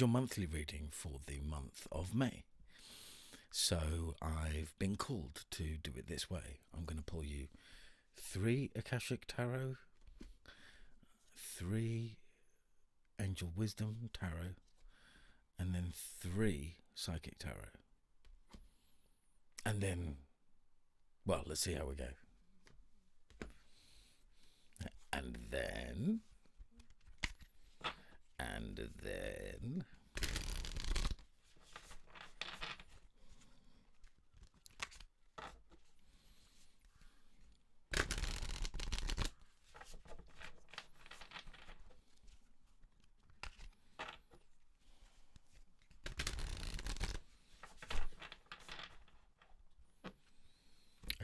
is your monthly reading for the month of May. So I've been called to do it this way. I'm going to pull you 3 Akashic Tarot, 3 Angel Wisdom Tarot, and then 3 Psychic Tarot. And then, well, let's see how we go. And then...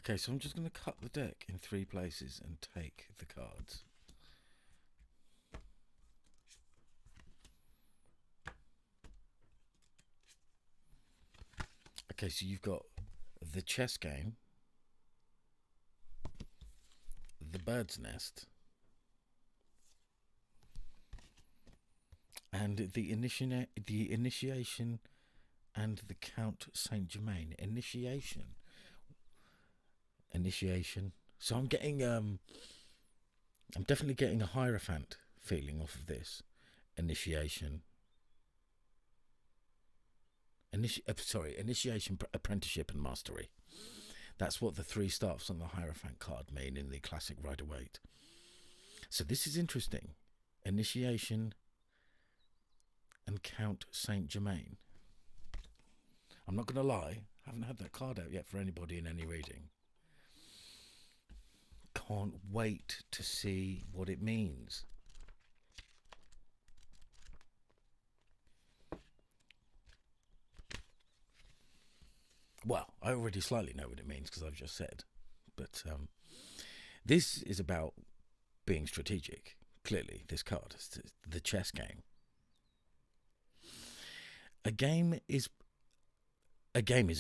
Okay, so I'm just going to cut the deck in 3 places and take the cards. Okay, so you've got the chess game, the bird's nest, and the initiation and the Count Saint Germain. Initiation. So I'm getting I'm definitely getting a Hierophant feeling off of this. Initiation, apprenticeship and mastery. That's what the 3 staffs on the Hierophant card mean in the classic Rider-Waite. So this is interesting. Initiation and Count Saint Germain. I'm not going to lie, I haven't had that card out yet for anybody in any reading. Can't wait to see what it means. Well, I already slightly know what it means because I've just said. But this is about being strategic. Clearly, this card is the chess game. A game is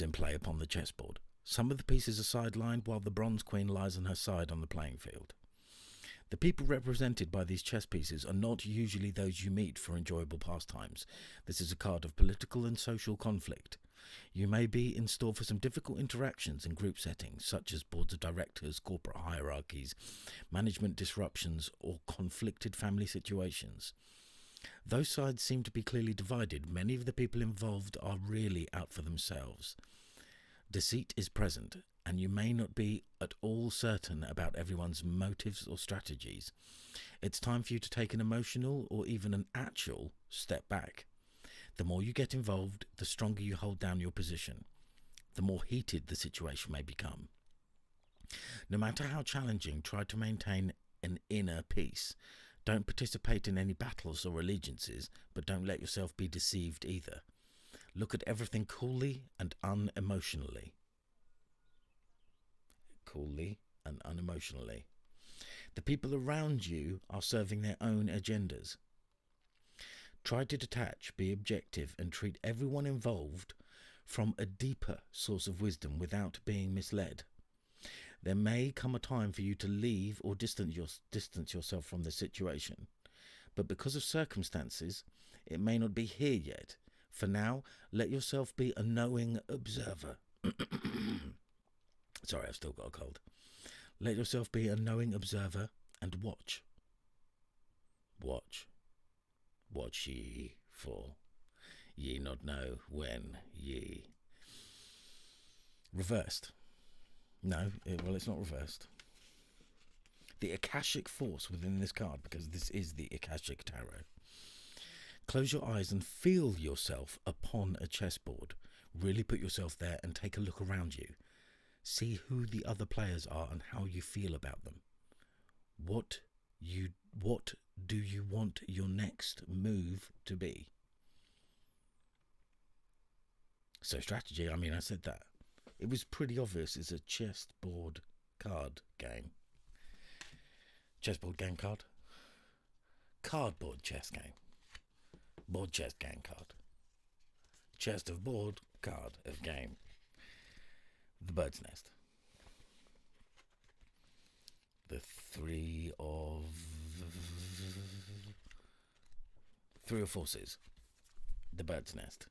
in play upon the chessboard. Some of the pieces are sidelined while the Bronze Queen lies on her side on the playing field. The people represented by these chess pieces are not usually those you meet for enjoyable pastimes. This is a card of political and social conflict. You may be in store for some difficult interactions in group settings, such as boards of directors, corporate hierarchies, management disruptions, or conflicted family situations. Those sides seem to be clearly divided. Many of the people involved are really out for themselves. Deceit is present, and you may not be at all certain about everyone's motives or strategies. It's time for you to take an emotional or even an actual step back. The more you get involved, the stronger you hold down your position, the more heated the situation may become. No matter how challenging, try to maintain an inner peace. Don't participate in any battles or allegiances, but don't let yourself be deceived either. Look at everything coolly and unemotionally. Coolly and unemotionally. The people around you are serving their own agendas. Try to detach, be objective, and treat everyone involved from a deeper source of wisdom without being misled. There may come a time for you to leave or distance yourself from the situation, but because of circumstances, it may not be here yet. For now, let yourself be a knowing observer. Sorry, I've still got a cold. Let yourself be a knowing observer and watch. Watch. Watch ye, for ye not know when ye... Reversed. No, it's not reversed. The Akashic force within this card, because this is the Akashic Tarot. Close your eyes and feel yourself upon a chessboard. Really put yourself there and take a look around you. See who the other players are and how you feel about them. What do you want your next move to be? So strategy, I said that. It was pretty obvious it's a chessboard card game. Chessboard game card? Cardboard chess game. Board chess game card. Chest of board card of game. The bird's nest. The three of forces. The bird's nest.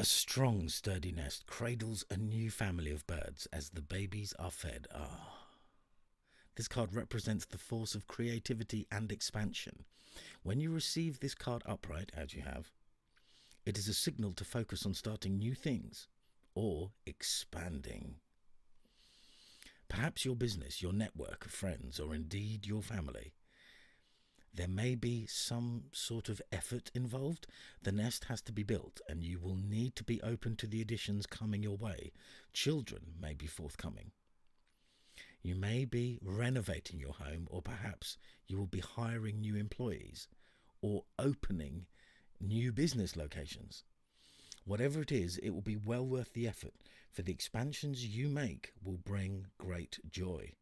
A strong, sturdy nest cradles a new family of birds as the babies are fed. This card represents the force of creativity and expansion. When you receive this card upright, as you have, it is a signal to focus on starting new things or expanding. Perhaps your business, your network of friends, or indeed your family. There may be some sort of effort involved. The nest has to be built, and you will need to be open to the additions coming your way. Children may be forthcoming. You may be renovating your home, or perhaps you will be hiring new employees or opening new business locations. Whatever it is, it will be well worth the effort, for the expansions you make will bring great joy.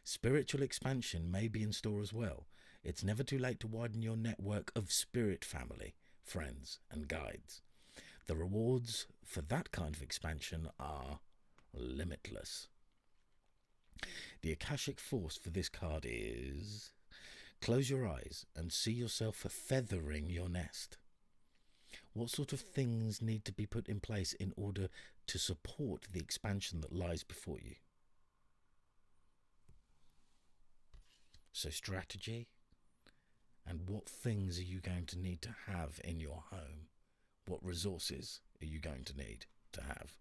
Spiritual expansion may be in store as well. It's never too late to widen your network of spirit family, friends, and guides. The rewards for that kind of expansion are limitless. The Akashic force for this card is: close your eyes and see yourself feathering your nest. What sort of things need to be put in place in order to support the expansion that lies before you? So strategy, and what things are you going to need to have in your home? What resources are you going to need to have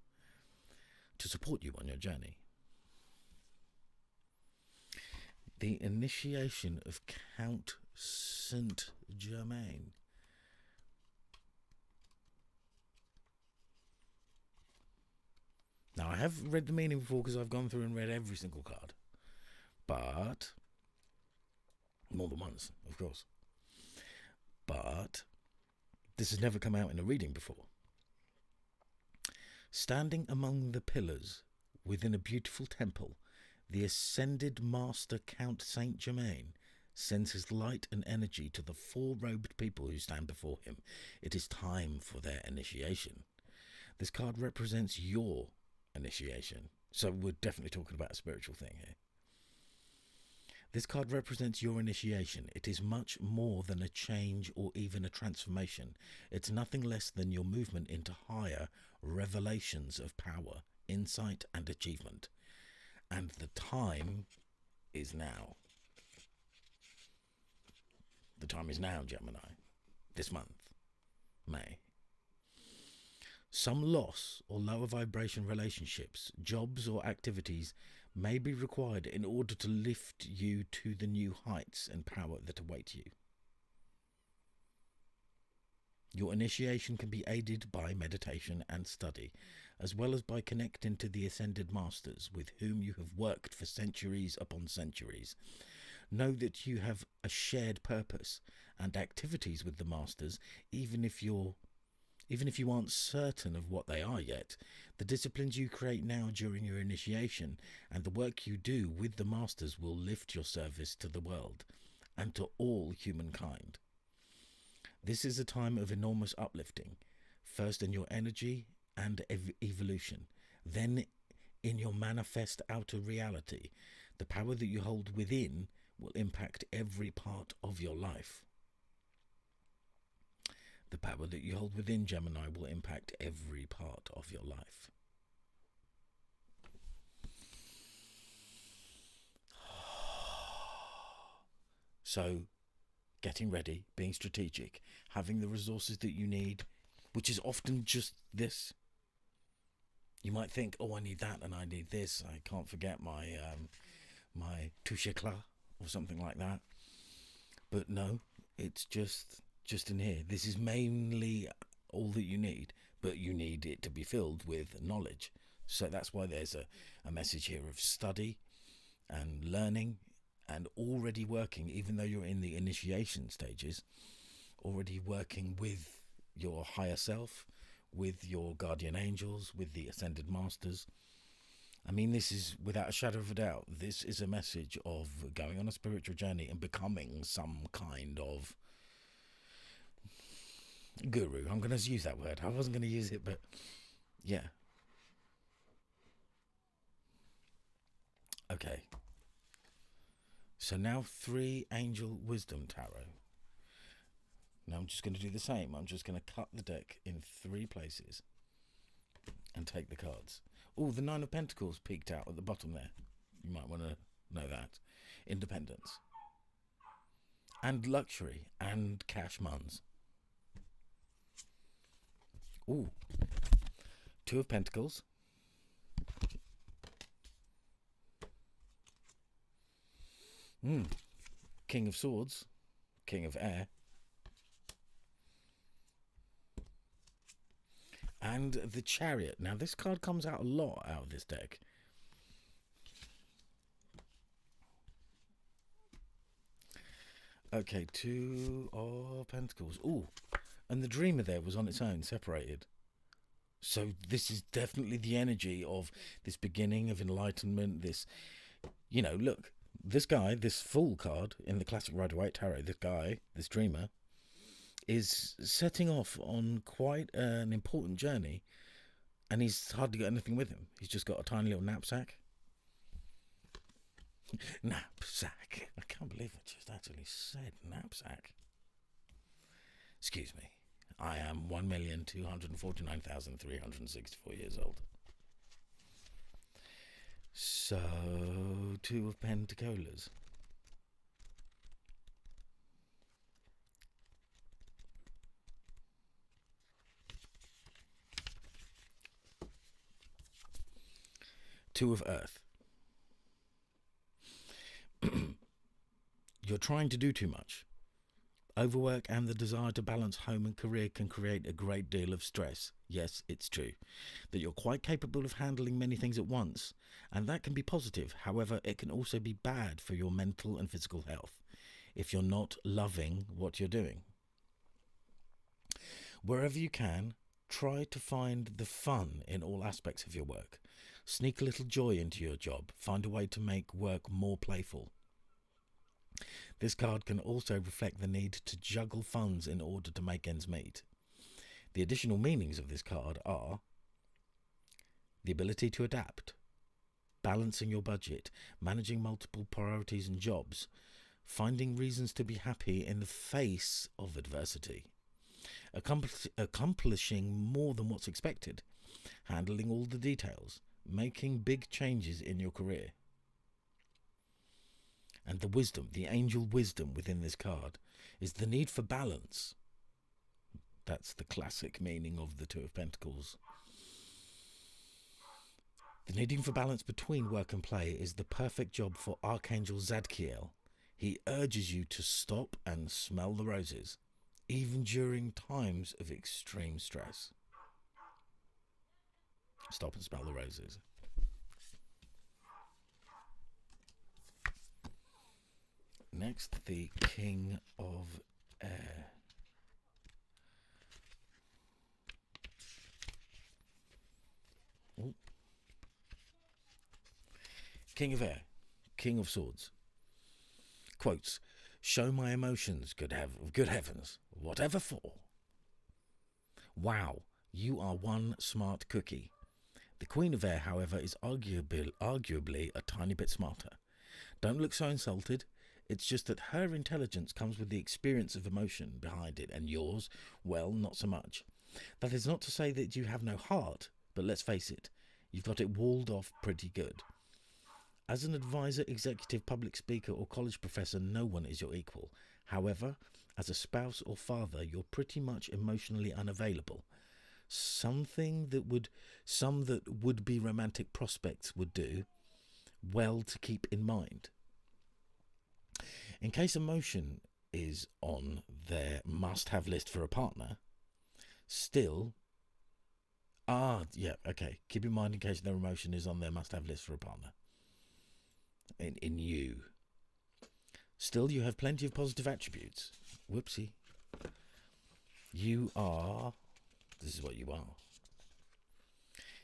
to support you on your journey? The initiation of Count Saint-Germain. Now, I have read the meaning before because I've gone through and read every single card. But more than once, of course. But this has never come out in a reading before. Standing among the pillars within a beautiful temple, the ascended master Count Saint-Germain sends his light and energy to the four-robed people who stand before him. It is time for their initiation. This card represents your initiation. So we're definitely talking about a spiritual thing here. This card represents your initiation. It is much more than a change or even a transformation. It's nothing less than your movement into higher revelations of power, insight, and achievement. And the time is now. The time is now, Gemini. This month, May. Some loss or lower vibration relationships, jobs or activities may be required in order to lift you to the new heights and power that await you. Your initiation can be aided by meditation and study, as well as by connecting to the ascended masters with whom you have worked for centuries upon centuries. Know that you have a shared purpose and activities with the masters, even if you aren't certain of what they are yet. The disciplines you create now during your initiation and the work you do with the masters will lift your service to the world and to all humankind. This is a time of enormous uplifting, first in your energy and evolution, then in your manifest outer reality. The power that you hold within will impact every part of your life. The power that you hold within, Gemini, will impact every part of your life. So, getting ready, being strategic, having the resources that you need, which is often just this. You might think, oh, I need that and I need this. I can't forget my touche éclat or something like that. But no, it's just in here. This is mainly all that you need, but you need it to be filled with knowledge. So that's why there's a message here of study and learning and already working, even though you're in the initiation stages, already working with your higher self, with your guardian angels, with the ascended masters. I mean, this is, without a shadow of a doubt, this is a message of going on a spiritual journey and becoming some kind of guru. I'm going to use that word. I wasn't going to use it, but yeah. Okay. So now 3 Angel Wisdom Tarot. I'm just going to do the same. I'm just going to cut the deck in 3 places and take the cards. Oh, the 9 of Pentacles peeked out at the bottom there. You might want to know that. Independence. And luxury. And cash muns. Oh, 2 of Pentacles. King of Swords. King of Air. And the Chariot. Now, this card comes out a lot out of this deck. Okay, 2 of Pentacles. Ooh, and the Dreamer there was on its own, separated. So this is definitely the energy of this beginning of enlightenment, this, you know, look, this guy, this Fool card in the classic Rider-Waite Tarot, this guy, this Dreamer, is setting off on quite an important journey, and he's hardly got anything with him. He's just got a tiny little knapsack. Knapsack. I can't believe I just actually said knapsack. Excuse me. I am 1,249,364 years old. So, 2 of Pentacles. Two of Earth. You're trying to do too much. Overwork and the desire to balance home and career can create a great deal of stress. Yes, it's true that you're quite capable of handling many things at once, and that can be positive. However, it can also be bad for your mental and physical health if you're not loving what you're doing. Wherever you can, try to find the fun in all aspects of your work. Sneak a little joy into your job. Find a way to make work more playful. This card can also reflect the need to juggle funds in order to make ends meet. The additional meanings of this card are the ability to adapt, balancing your budget, managing multiple priorities and jobs, finding reasons to be happy in the face of adversity, accomplishing more than what's expected, handling all the details, making big changes in your career. And the wisdom, the angel wisdom within this card, is the need for balance. That's the classic meaning of the 2 of Pentacles. The needing for balance between work and play is the perfect job for Archangel Zadkiel. He urges you to stop and smell the roses, even during times of extreme stress. Stop and smell the roses. Next, the King of Air. Ooh. King of Air, King of Swords. Quotes, show my emotions, good heavens, whatever for? Wow, you are one smart cookie. The Queen of Air, however, is arguably a tiny bit smarter. Don't look so insulted. It's just that her intelligence comes with the experience of emotion behind it, and yours, well, not so much. That is not to say that you have no heart, but let's face it, you've got it walled off pretty good. As an advisor, executive, public speaker, or college professor, no one is your equal. However, as a spouse or father, you're pretty much emotionally unavailable. Some that would-be romantic prospects would do well to keep in mind. In case emotion is on their must-have list for a partner, still, keep in mind in case their emotion is on their must-have list for a partner. In you. Still, you have plenty of positive attributes. Whoopsie. This is what you are.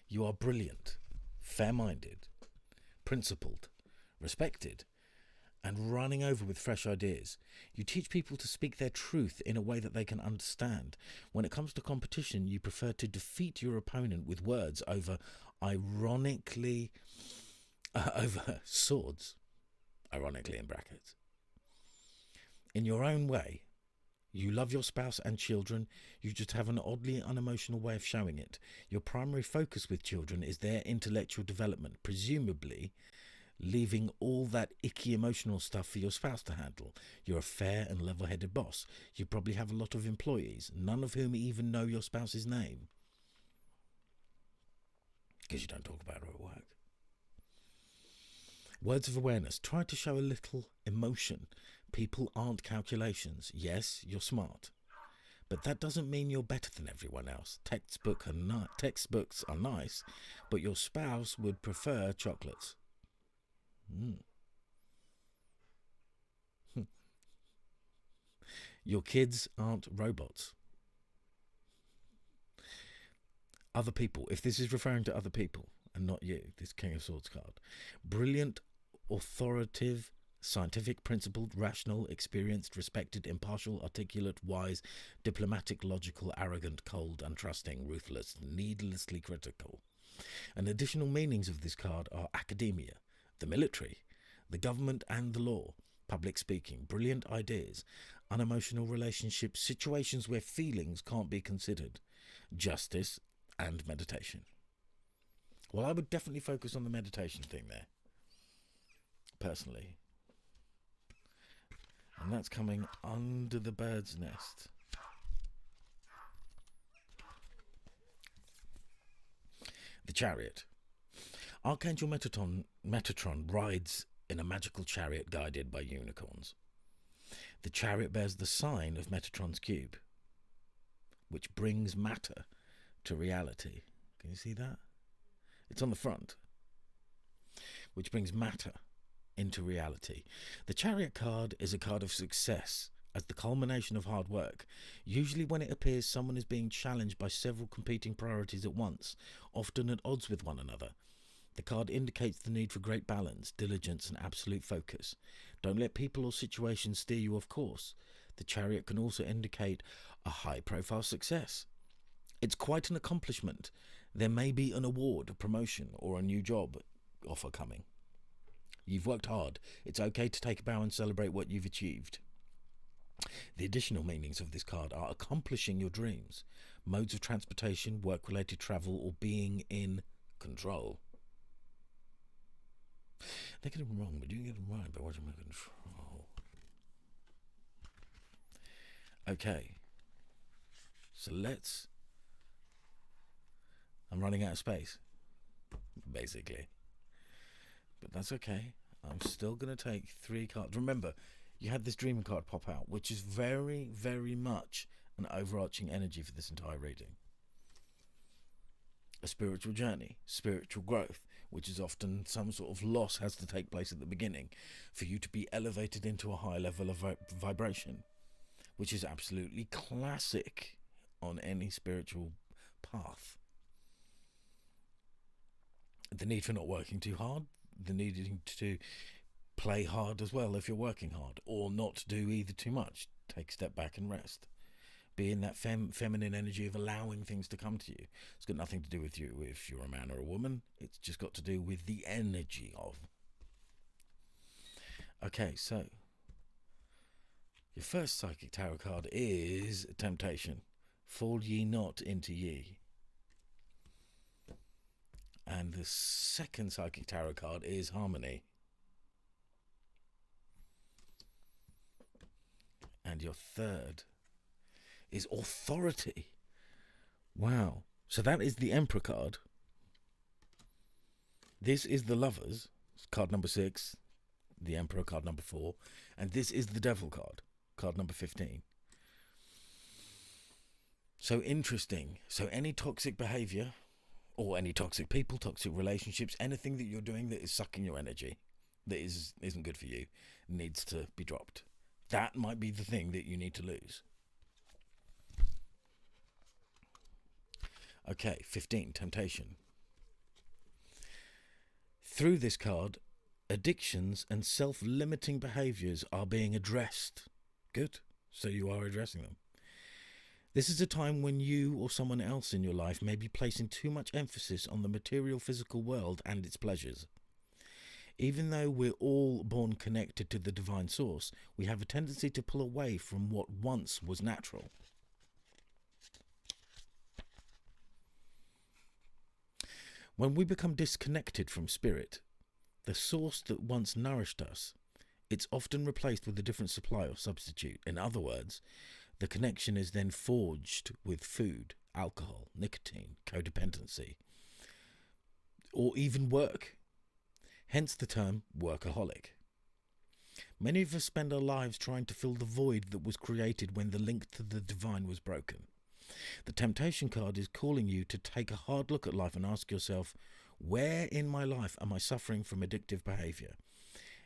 You are brilliant, fair-minded, principled, respected, and running over with fresh ideas. You teach people to speak their truth in a way that they can understand. When it comes to competition, you prefer to defeat your opponent with words over swords, ironically in brackets. In your own way, You love your spouse and children, you just have an oddly unemotional way of showing it. Your primary focus with children is their intellectual development, presumably leaving all that icky emotional stuff for your spouse to handle. You're a fair and level-headed boss. You probably have a lot of employees, none of whom even know your spouse's name, because you don't talk about her at work. Words of awareness. Try to show a little emotion. People aren't calculations. Yes, you're smart, but that doesn't mean you're better than everyone else. Textbooks are nice, but your spouse would prefer chocolates. Your kids aren't robots. Other people, if this is referring to other people and not you, this King of Swords card. Brilliant, authoritative, scientific, principled, rational, experienced, respected, impartial, articulate, wise, diplomatic, logical, arrogant, cold, untrusting, ruthless, needlessly critical. And additional meanings of this card are academia, the military, the government and the law, public speaking, brilliant ideas, unemotional relationships, situations where feelings can't be considered, justice and meditation. Well, I would definitely focus on the meditation thing there, personally. And that's coming under the bird's nest. The Chariot. Archangel Metatron rides in a magical chariot guided by unicorns. The chariot bears the sign of Metatron's cube, which brings matter to reality. Can you see that? It's on the front, which brings matter into reality. The Chariot card is a card of success as the culmination of hard work. Usually when it appears, someone is being challenged by several competing priorities at once, often at odds with one another. The card indicates the need for great balance, diligence and absolute focus. Don't let people or situations steer you off course. The Chariot can also indicate a high-profile success. It's quite an accomplishment. There may be an award, a promotion or a new job offer coming. You've worked hard. It's okay to take a bow and celebrate what you've achieved. The additional meanings of this card are accomplishing your dreams, modes of transportation, work-related travel, or being in control. They get them wrong, but you can get them right by watching them in control. Okay. So I'm running out of space, basically. But that's okay. I'm still going to take 3 cards. Remember, you had this dreaming card pop out, which is very, very much an overarching energy for this entire reading. A spiritual journey, spiritual growth, which is often some sort of loss has to take place at the beginning for you to be elevated into a high level of vibration, which is absolutely classic on any spiritual path. The need for not working too hard, the needing to play hard as well if you're working hard, or not do either too much. Take a step back and rest. Be in that feminine energy of allowing things to come to you. It's got nothing to do with you if you're a man or a woman. It's just got to do with the energy of. Okay, so your first psychic tarot card is Temptation. Fall ye not into ye. And the second psychic tarot card is Harmony. And your third is Authority. Wow. So that is the Emperor card. This is the Lovers, card number 6. The Emperor, card number 4. And this is the Devil card number 15. So interesting. So any toxic behavior, or any toxic people, toxic relationships, anything that you're doing that is sucking your energy, that isn't good for you, needs to be dropped. That might be the thing that you need to lose. Okay, 15, Temptation. Through this card, addictions and self-limiting behaviors are being addressed. Good. So you are addressing them. This is a time when you or someone else in your life may be placing too much emphasis on the material physical world and its pleasures. Even though we're all born connected to the divine source, we have a tendency to pull away from what once was natural. When we become disconnected from spirit, the source that once nourished us, it's often replaced with a different supply or substitute. In other words, the connection is then forged with food, alcohol, nicotine, codependency, or even work. Hence the term workaholic. Many of us spend our lives trying to fill the void that was created when the link to the divine was broken. The temptation card is calling you to take a hard look at life and ask yourself, where in my life am I suffering from addictive behavior?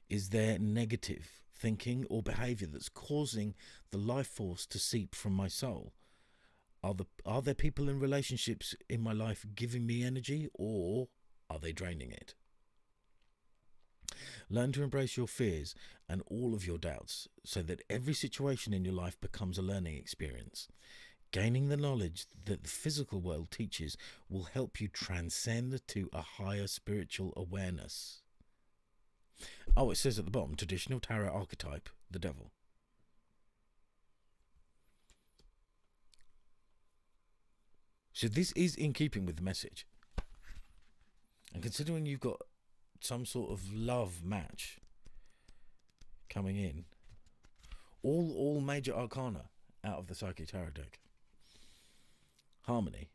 Is there negative thinking or behavior that's causing the life force to seep from my soul? Are there people in relationships in my life giving me energy, or are they draining it? Learn to embrace your fears and all of your doubts so that every situation in your life becomes a learning experience. Gaining the knowledge that the physical world teaches will help you transcend to a higher spiritual awareness. Oh, it says at the bottom, traditional tarot archetype, the devil. So this is in keeping with the message. And considering you've got some sort of love match coming in, all major arcana out of the Psychic Tarot deck. Harmony.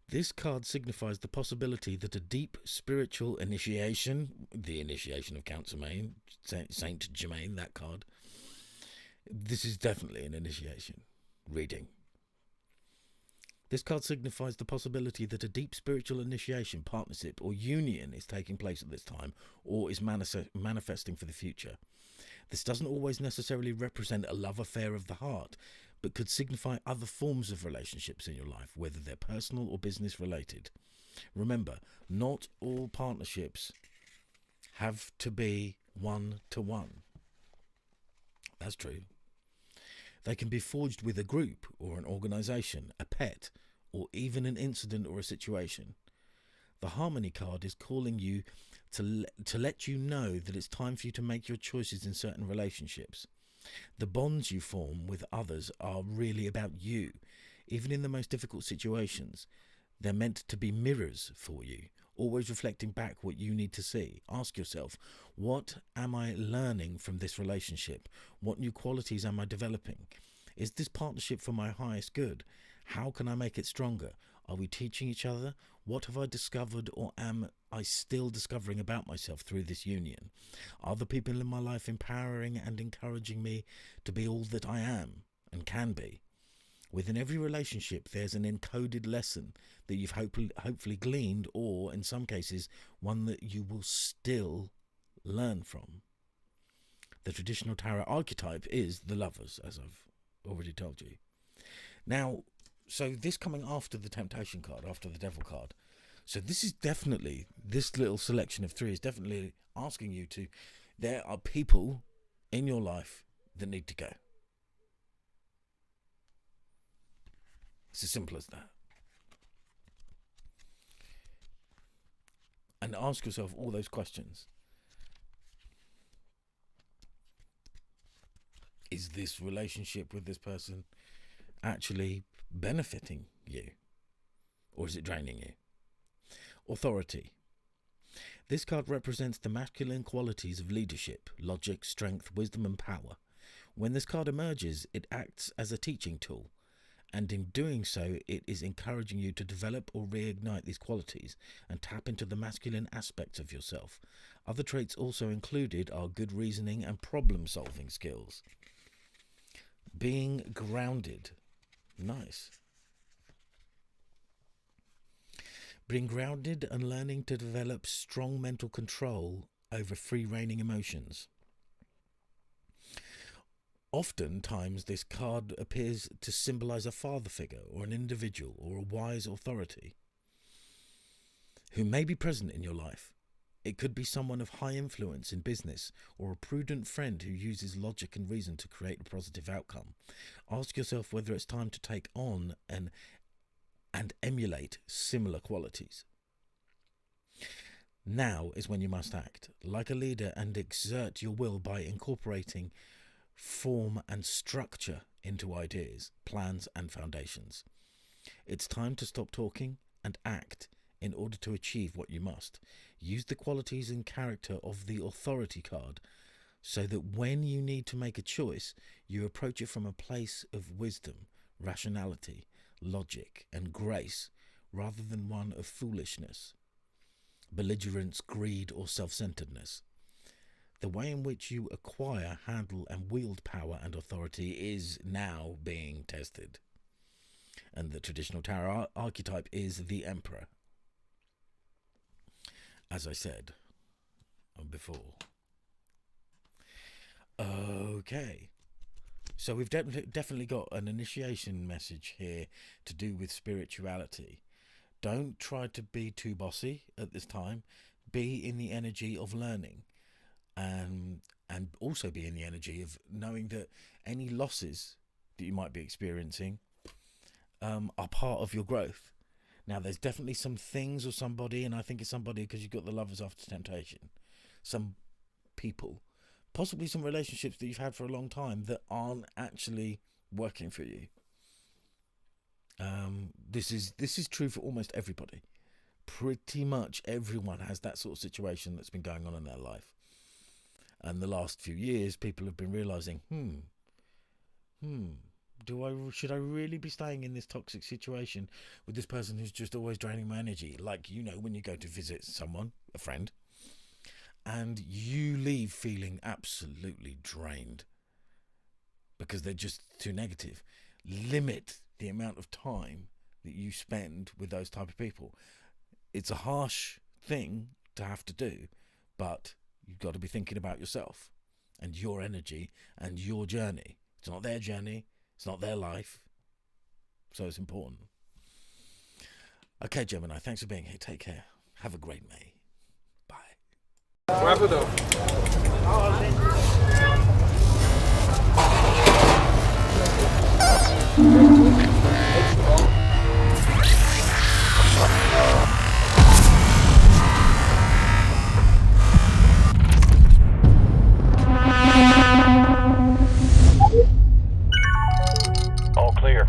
This card signifies the possibility that a deep spiritual initiation, the initiation of Count Germain, Saint Germain, that card, this is definitely an initiation reading. This card signifies the possibility that a deep spiritual initiation, partnership, or union is taking place at this time, or is manifesting for the future. This doesn't always necessarily represent a love affair of the heart, but could signify other forms of relationships in your life, whether they're personal or business related. Remember, not all partnerships have to be one-to-one. That's true. They can be forged with a group or an organization, a pet, or even an incident or a situation. The Harmony card is calling you to let you know that it's time for you to make your choices in certain relationships. The bonds you form with others are really about you. Even in the most difficult situations, they're meant to be mirrors for you, always reflecting back what you need to see. Ask yourself, what am I learning from this relationship? What new qualities am I developing? Is this partnership for my highest good? How can I make it stronger? Are we teaching each other? What have I discovered, or am I still discovering about myself through this union? Are the people in my life empowering and encouraging me to be all that I am and can be? Within every relationship, there's an encoded lesson that you've hopefully gleaned, or in some cases, one that you will still learn from. The traditional tarot archetype is the Lovers, as I've already told you. Now, so this coming after the Temptation card, after the Devil card. So this is definitely, this little selection of three is definitely asking you to, there are people in your life that need to go. It's as simple as that. And ask yourself all those questions. Is this relationship with this person actually benefiting you? Or is it draining you? Authority. This card represents the masculine qualities of leadership, logic, strength, wisdom and power. When this card emerges, it acts as a teaching tool. And in doing so, it is encouraging you to develop or reignite these qualities and tap into the masculine aspects of yourself. Other traits also included are good reasoning and problem-solving skills. Being grounded. Nice. Being grounded and learning to develop strong mental control over free-reigning emotions. Oftentimes, this card appears to symbolize a father figure or an individual or a wise authority who may be present in your life. It could be someone of high influence in business or a prudent friend who uses logic and reason to create a positive outcome. Ask yourself whether it's time to take on and emulate similar qualities. Now is when you must act like a leader and exert your will by incorporating form and structure into ideas, plans and foundations. It's time to stop talking and act in order to achieve what you must. Use the qualities and character of the authority card so that when you need to make a choice, you approach it from a place of wisdom, rationality, logic and grace rather than one of foolishness, belligerence, greed or self-centeredness. The way in which you acquire, handle and wield power and authority is now being tested. And the traditional tarot archetype is the Emperor. As I said before. Okay. So we've definitely got an initiation message here to do with spirituality. Don't try to be too bossy at this time. Be in the energy of learning. And also be in the energy of knowing that any losses that you might be experiencing are part of your growth. Now, there's definitely some things or somebody, and I think it's somebody because you've got the lovers after temptation. Some people, possibly some relationships that you've had for a long time that aren't actually working for you. This is true for almost everybody. Pretty much everyone has that sort of situation that's been going on in their life. And the last few years, people have been realizing, should I really be staying in this toxic situation with this person who's just always draining my energy? Like, when you go to visit someone, a friend, and you leave feeling absolutely drained because they're just too negative. Limit the amount of time that you spend with those type of people. It's a harsh thing to have to do, but you've got to be thinking about yourself and your energy and your journey. It's not their journey. It's not their life. So it's important. Okay, Gemini, thanks for being here. Take care. Have a great May. Bye. All clear.